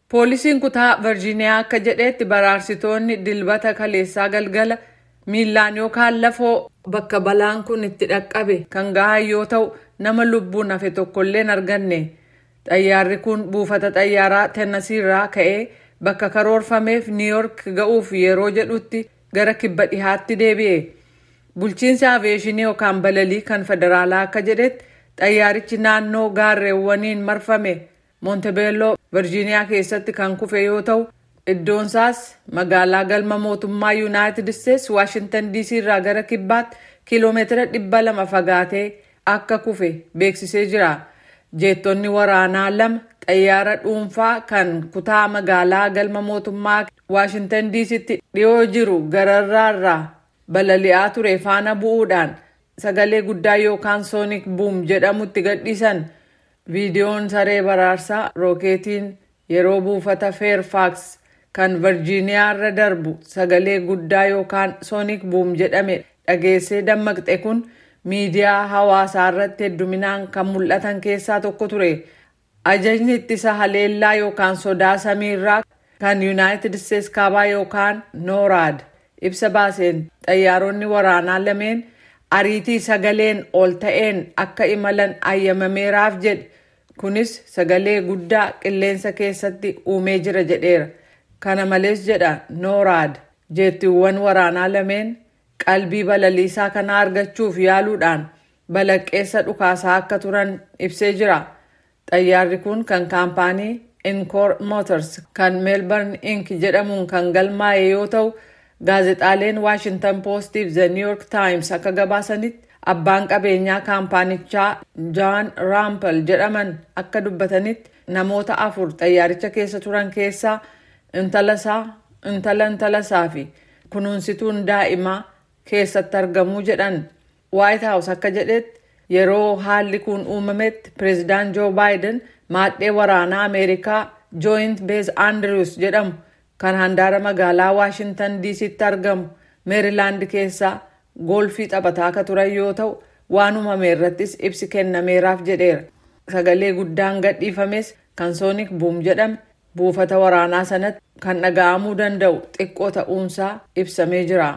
Poolisiin kutaa Virgiiniyaa akka jedhetti baraarsitoonni dilbata kaleessaa galgala miillaan yookaan lafoo bakka balaan kun itti dhaqqabe kan gahan yoo ta'u nama lubbuun hafe tokkollee hin arganne. Xayyaarri kun buufata xayyaaraa Tennessee irraa ka'ee bakka karoorfameef New York ga'uuf yeroo jedhutti gara kibba dhihaatti deebi'e. Bulchiinsi Aviyeeshinii yookaan balalii kan federaalaa akka jedhetti xayyaarichi naannoo gaarreewwaniin marfame Montebello Virgiiniyaa keessatti kan kufe yoo ta'u iddoonsaas magaalaa galma mootummaa United States Washington DC irraa gara kibbaatti kiiloomeetira 200 fagaatee akka kufe beeksisee jira. Jeettonni waraanaa lama xayyaara dhuunfaa kan kutaa magaalaa galma mootummaa Washington DCtti dhiyoo jiru gararraarraa balali'aa ture faana bu'uudhaan sagalee guddaa yookaan sonic boom jedhamutti gadhiisan. Viidiyoon saree baraarsaa rookeetiin yeroo buufata Fairfax kan Virgiiniyaa irra darbu sagalee guddaa yookaan sonic boom jedhame dhageessee dammaqxe kun miidiyaa hawaasaa irratti hedduminaan kan mul'atan keessaa tokko ture. Ajajni ittisa haleellaa yookaan sodaa samiirraa kan United States kaabaa yookaan NORAD ibsa baaseen xayyaaronni waraanaa lameen ariitii sagaleen ol ta'een akka imalan ayyamameeraaf jedhe. Kunis sagalee guddaa qilleensa keessatti uumee jira jedheera. Kana malees jedha NORAD jeettiiwwan waraanaa lameen qalbii balaliisaa kana argachuuf yaaluudhaan balaqqeessa dhukaasaa akka turan ibsee jira. Xayyaarri kun kan kaampaanii Encore Motors kan Melbourne Inc jedhamuun kan galmaa'e yoo ta'u gaazexaaleen Washington Post fi The New York Times akka gabaasanitti abbaan qabeenyaa kaampaanichaa John Rampel jedhaman akka dubbatanitti namoota 4 xayyaaricha keessa turan keessaa intala isaa fi kunuunsituun daa'imaa keessatti argamuu jedhan. White House akka jedhetti yeroo haalli kun uumametti President Joe Biden maadhee waraanaa Ameerikaa Joint Base Andrews jedhamu kan handaara magaalaa Washington DCtti argamu Maryland keessaa golfii taphataa akka turan yoo ta'u waan uumame irrattis ibsi kennameeraaf jedheera. Sagalee guddaan gadhiifames kan sonic boom jedhame buufata waraanaa sanatti kan dhaga'amuu danda'u xiqqoo ta'uunsaa ibsamee jira.